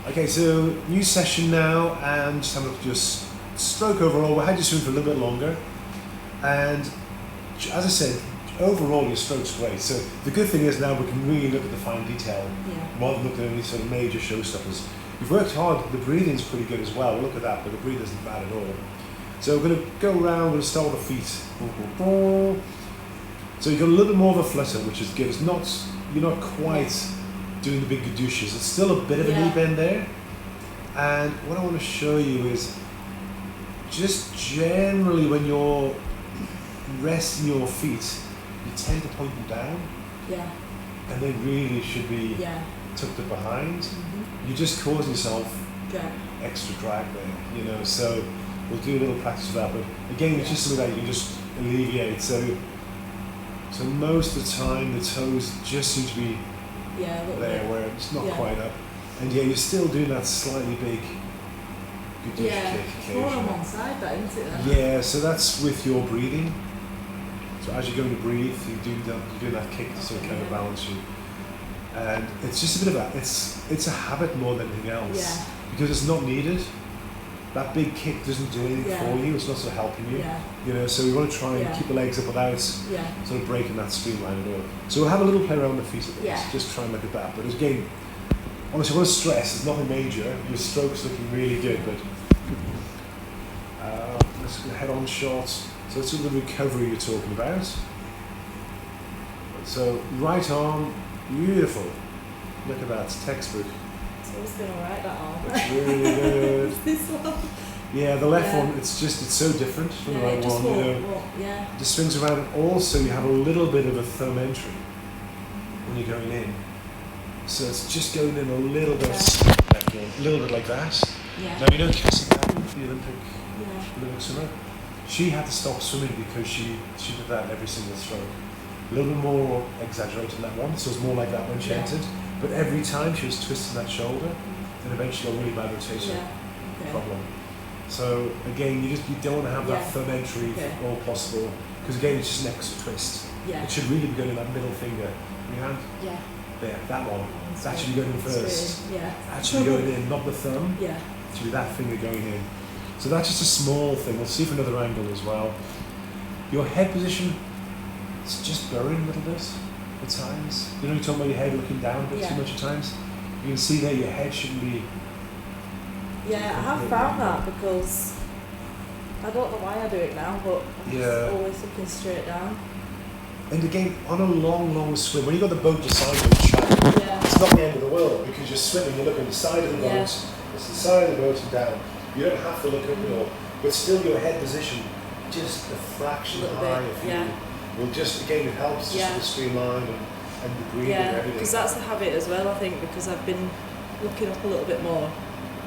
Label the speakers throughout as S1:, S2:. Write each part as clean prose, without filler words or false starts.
S1: Okay, so new session now, and just have a look at your stroke overall. We had you swim for a little bit longer, and as I said, overall your stroke's great. So the good thing is now we can really look at the fine detail rather than look at any sort of major showstoppers. You've worked hard. The breathing's pretty good as well. We'll look at that, but the breathing isn't bad at all. So we're going to go around. We're going to start with the feet. So you've got a little bit more of a flutter, which is good. It's not, you're not quite doing the big gadouches. It's still a bit of a knee bend there. And what I want to show you is just generally when you're resting your feet, you tend to point them down. Yeah. And they really should be tucked up behind. Mm-hmm. You just cause yourself extra drag there, you know. So we'll do a little practice of that. But again, it's just something that you can just alleviate. So most of the time the toes just seem to be there where it's not quite up. And you're still doing that slightly big gadouche kick occasionally.
S2: More on one side, that isn't it?
S1: Yeah, so that's with your breathing. So as you're going to breathe, you do that kick to sort of kind of balance you. And it's just a bit of it's a habit more than anything else. Because it's not needed. That big kick doesn't do anything for you, it's not sort of helping you. You know, so we want to try and keep the legs up without sort of breaking that streamline at all. So we'll have a little play around the feet at this, just try and look at that. But again, honestly, I want to stress, it's nothing major. Your stroke's looking really good, but let's go head on shot. So that's sort of the recovery you're talking about. So right arm, beautiful. Look at that, it's textbook.
S2: It's always been alright, that arm.
S1: It's really good.
S2: This one.
S1: Yeah, the left one, it's so different from the right one. You know, just swings around, and also you have a little bit of a thumb entry when you're going in. So it's just going in a little bit, a little bit like that. Now you know Cassie Cameron, the Olympic swimmer. She had to stop swimming because she did that in every single stroke. A little bit more exaggerated than that one, so it's more like that when she entered. But every time she was twisting that shoulder, and eventually got a really bad rotation problem. So again, you don't want to have that thumb entry if all possible, because again, it's just an extra twist. It should really be going in that middle finger. Your hand? There, that one. That should be going in first. That should be going in, not the thumb. It should be that finger going in. So that's just a small thing. We'll see from another angle as well. Your head position, it's just burrowing a little bit at times. You know, you're talking about your head looking down a bit too much at times. You can see there your head shouldn't be.
S2: Yeah, I have found that because I don't know why I do it now, but I'm just always looking straight down.
S1: And again, on a long swim, when you've got the boat beside you, it's not the end of the world because you're swimming, you're looking at the side of the boat, it's the side of the boat and down. You don't have to look up at all, but still your head position, just a fraction high if you will just, again, it helps just with the streamline and the breathing and everything.
S2: Because that's the habit as well, I think, because I've been looking up a little bit more.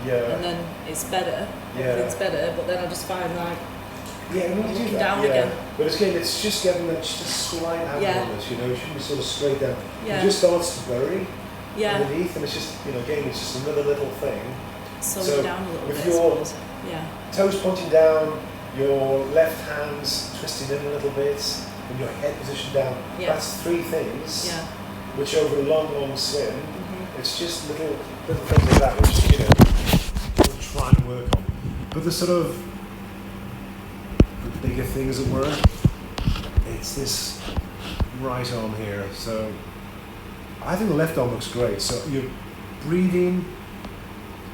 S2: And then it's better, it's better, but then I just find like, I'm looking down again.
S1: But again, it's just getting that just a slight angle on this, you know, it shouldn't be sort of straight down. It just starts to bury underneath, and it's just, you know, again, it's just another little thing.
S2: So down a little
S1: with
S2: bit,
S1: your toes pointing down, your left hand's twisting in a little bit, and your head positioned down, that's three things, which over a long swim, it's just little things like that, which, you know, we'll try and work on. But the sort of the bigger thing, as it were, it's this right arm here. So I think the left arm looks great. So you're breathing,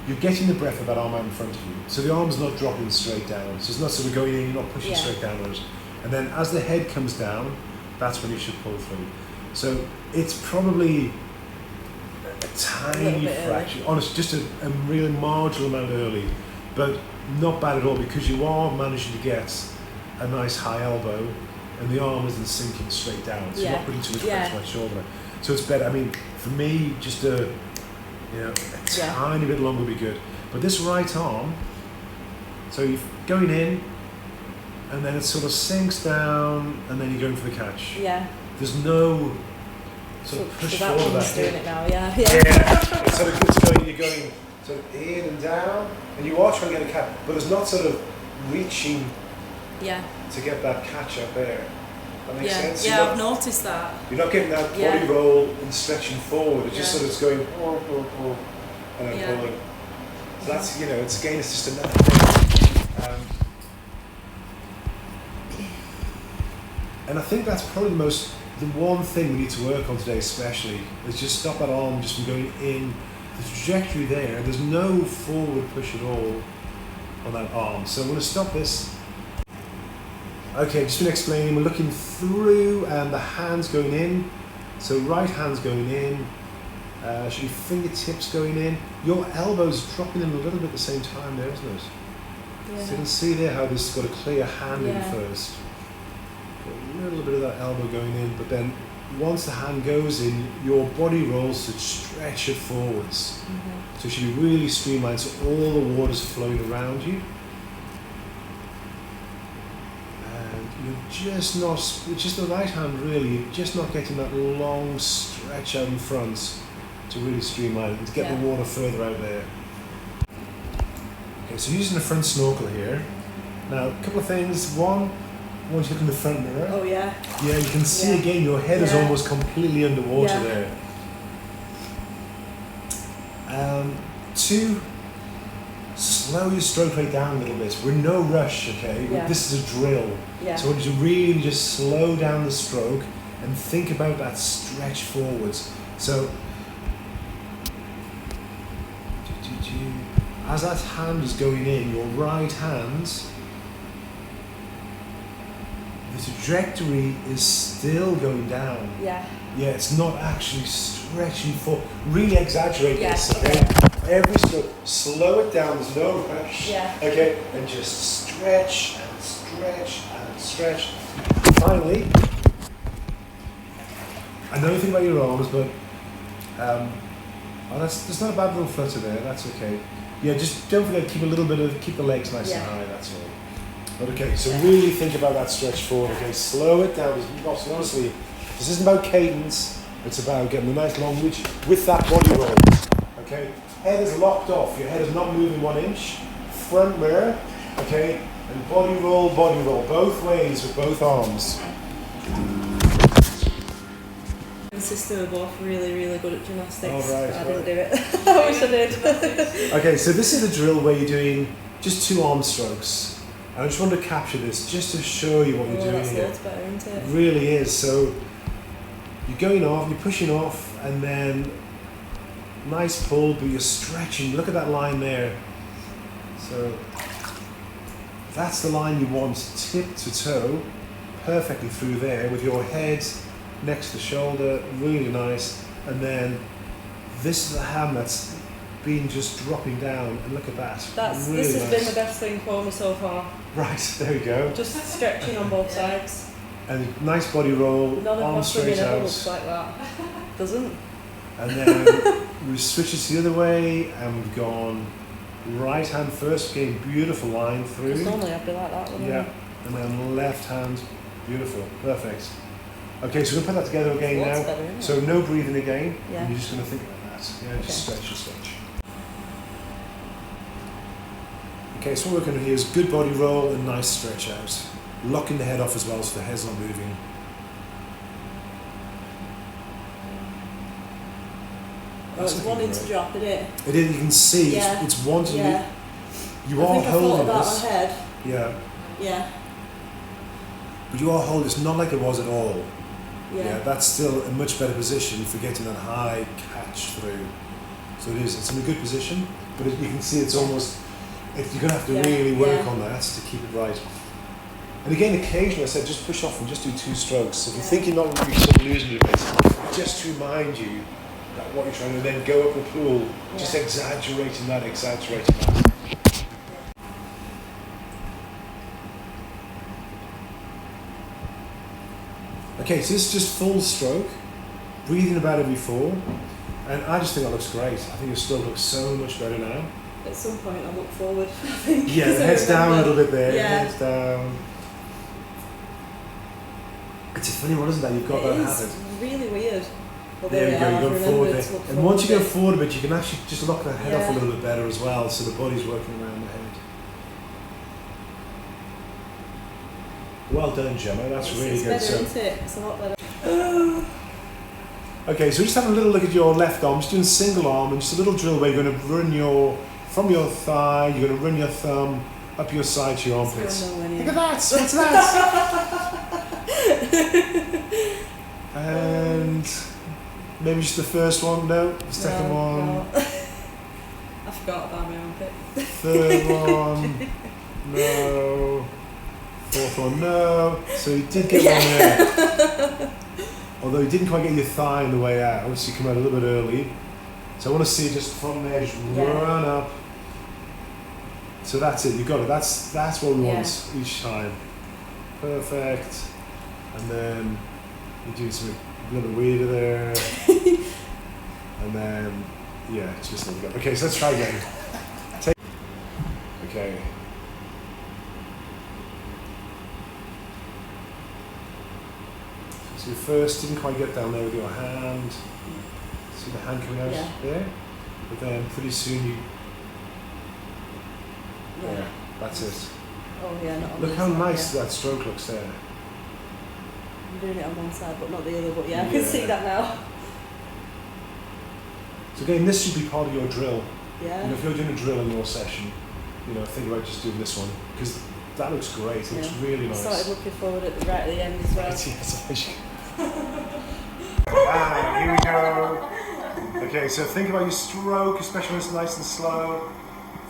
S1: you're getting the breath of that arm out in front of you. So the arm's not dropping straight down. So it's not sort of going in, you're not pushing straight downwards. And then as the head comes down, that's when you should pull through. So it's probably a tiny fraction, honestly, just a really marginal amount early, but not bad at all because you are managing to get a nice high elbow and the arm isn't sinking straight down. So you're not putting too much pressure on that shoulder. So it's better. I mean, for me, just a tiny bit longer would be good. But this right arm, so you're going in, and then it sort of sinks down, and then you're going for the catch. There's no sort of push forward of that.
S2: Doing it now,
S1: It's sort of you're going sort of in and down, and you are trying to get a catch, but there's not sort of reaching to get that catch up there. That makes sense?
S2: I've noticed that.
S1: You're not getting that body roll and stretching forward. It's just sort of going, and then pulling. that's, it's again, it's just another thing. And I think that's probably the one thing we need to work on today especially, is just stop that arm just from going in. The trajectory there's no forward push at all on that arm. So I'm going to stop this. Okay, just been explaining, we're looking through and the hand's going in. So right hand's going in, should be fingertips going in. Your elbow's dropping in a little bit at the same time there, isn't it? Yeah. So you can see there how this has got a clear hand in first. Got a little bit of that elbow going in, but then once the hand goes in, your body rolls should stretch it forwards. So it should be really streamlined, so all the water's flowing around you. And you're just not, with just the right hand really, you're just not getting that long stretch out in front to really streamline it and to get the water further out there. Okay, so using the front snorkel here. Now, a couple of things. One, once you look in the front mirror.
S2: Oh yeah.
S1: Yeah, you can see again your head is almost completely underwater there. Two, slow your stroke rate down a little bit. We're in no rush, okay? Yeah. This is a drill. Yeah. So I want you to really just slow down the stroke and think about that stretch forwards. So, as that hand is going in, your right hand, the trajectory is still going down. Yeah. Yeah, it's not actually stretching forward. Really exaggerate this, okay? Every stroke, slow it down, there's no rush. Yeah. Okay, and just stretch and stretch and stretch. Finally, I know nothing about your arms, but there's not a bad little flutter there, that's okay. Yeah, just don't forget to keep the legs nice and high, that's all. But okay, so really think about that stretch forward, okay? Slow it down, honestly, this isn't about cadence, it's about getting a nice long reach with that body roll, okay? Head is locked off, your head is not moving 1 inch. Front mirror, okay? And body roll, both ways with both arms.
S2: My sister were both really, really good at gymnastics.
S1: Oh, right,
S2: I didn't do it. I wish I did.
S1: Okay, so this is a drill where you're doing just 2 arm strokes. I just want to capture this just to show you what you're doing here.
S2: That's better, isn't it?
S1: It really is. So you're going off, you're pushing off, and then nice pull, but you're stretching. Look at that line there. So that's the line you want, tip to toe, perfectly through there with your head next to the shoulder, really nice. And then this is the hand that's been just dropping down, and look at that. Really
S2: this has been the best thing for me so far.
S1: Right, there we go.
S2: Just stretching on both sides.
S1: And nice body roll,
S2: none
S1: arm
S2: of my
S1: straight out.
S2: looks like that. Doesn't.
S1: And then we switch it the other way, and we've gone right hand first, getting beautiful line through.
S2: Because normally I'd be like that, wouldn't I?
S1: And then left hand, beautiful, perfect. Okay, so we're going to put that together again now.
S2: Better,
S1: so no breathing again, and you're just going to think about that. Yeah, just stretch and stretch. Okay, so what we're going to do here is good body roll and nice stretch out. Locking the head off as well so the head's not moving.
S2: Oh, it's wanting to drop, isn't it?
S1: It is, you can see, it's wanting to. You are holding this.
S2: My head.
S1: Yeah.
S2: Yeah.
S1: But you are holding, it's not like it was at all.
S2: Yeah.
S1: That's still a much better position for getting that high catch through. So it's in a good position, but you can see it's almost, you're going to have to really work on that to keep it right. And again, occasionally I said just push off and just do 2 strokes. So if you think you're not really sort of losing your bit, just to remind you that what you're trying to then go up the pool, just exaggerating that. Okay, so this is just full stroke, breathing about every 4, and I just think that looks great. I think your stroke looks so much better now.
S2: At some point I'll look forward, I think.
S1: Yeah, the head's down a little bit there, head's down. It's a funny one, isn't that? You've got that habit.
S2: It's really weird. Well,
S1: there you go, you're going forward there. And once you go forward a bit, you can actually just lock that head off a little bit better as well, so the body's working around the head. Well done, Gemma, that's really good.
S2: Better, isn't it? It's a lot better.
S1: Okay, so we're just having a little look at your left arm, just doing single arm, and just a little drill where you're going to run your from your thigh, you're going to run your thumb up your side to your armpits. Look at that! What's that? And maybe just the first one, no? The second one.
S2: No. I forgot about my armpit.
S1: Third one, no. Fourth one, no. So you did get one there. Although you didn't quite get your thigh on the way out, so you come out a little bit early. So I want to see just from there, just run up. So that's it, you got it. That's what we want each time. Perfect. And then you do something a little weirder there. And then, just let it go. Okay, so let's try again. Okay. So first, didn't quite get down there with your hand. See the hand coming out there? But then pretty soon you... Yeah, that's it.
S2: Oh yeah, not on
S1: Look how nice that stroke looks there.
S2: I'm doing it on one side but not the other, but I can see that now.
S1: So again, this should be part of your drill.
S2: Yeah.
S1: If you're doing a drill in your session, think about just doing this one, because that looks great, it looks really nice.
S2: I started looking forward at the end as well.
S1: Here we go. Okay, so think about your stroke, especially when it's nice and slow.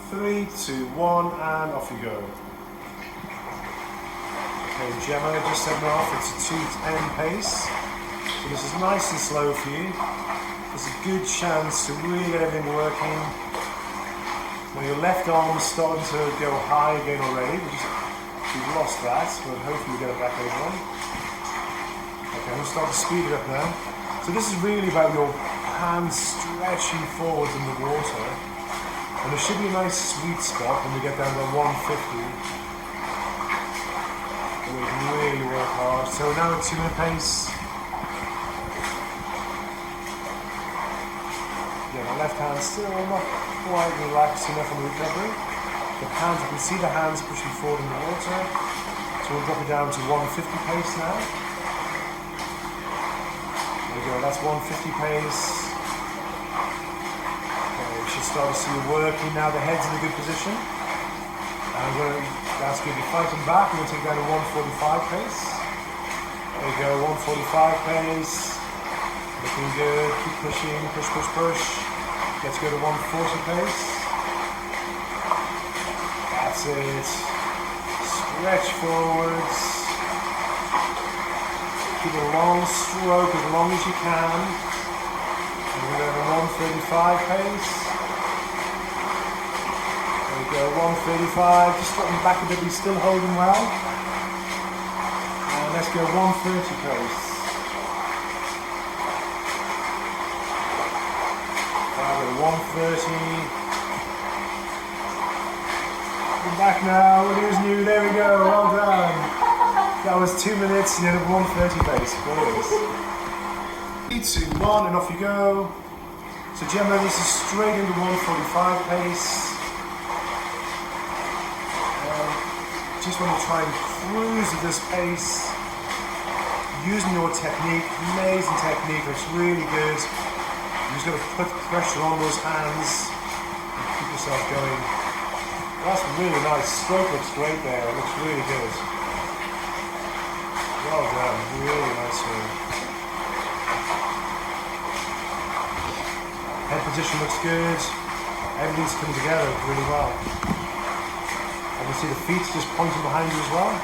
S1: 3, 2, 1, and off you go. Okay, Gemma just set me off. It's a 2:10 pace. So this is nice and slow for you. There's a good chance to really get everything working. Now your left arm is starting to go high again already, we've lost that, but hopefully we get it back over on. Okay, I'm going to start to speed it up now. So this is really about your hands stretching forwards in the water. And there should be a nice sweet spot when we get down to 150. We can really work hard. So now at 2-minute pace. My left hand still not quite relaxed enough on the recovery. The hands, you can see the hands pushing forward in the water. So we'll drop it down to 150 pace now. There we go, that's 150 pace. Okay, we should start to see you working now. The head's in a good position. And I'm going to ask you to fight them back. We're going to take it down to 145 pace. There we go, 145 pace. Looking good, keep pushing, push, push, push. Let's go to 140 pace. That's it. Stretch forwards. Keep a long stroke as long as you can. And we're going to 135 pace. There we go, 135. Just dropping back a bit, we're still holding well. And let's go 130 pace. 130. We're back now. Who's new? There we go. Well done. That was 2 minutes and then 130 pace. Brilliant. 3, 2, 1, and off you go. So Gemma, this is straight into 145 pace. Just want to try and cruise at this pace. Using your technique. Amazing technique. Looks really good. You're just going to put pressure on those hands and keep yourself going. That's really nice. Stroke looks great there. It looks really good. Well done. Really nice swing. Head position looks good. Everything's coming together really well. And you see the feet just pointing behind you as well.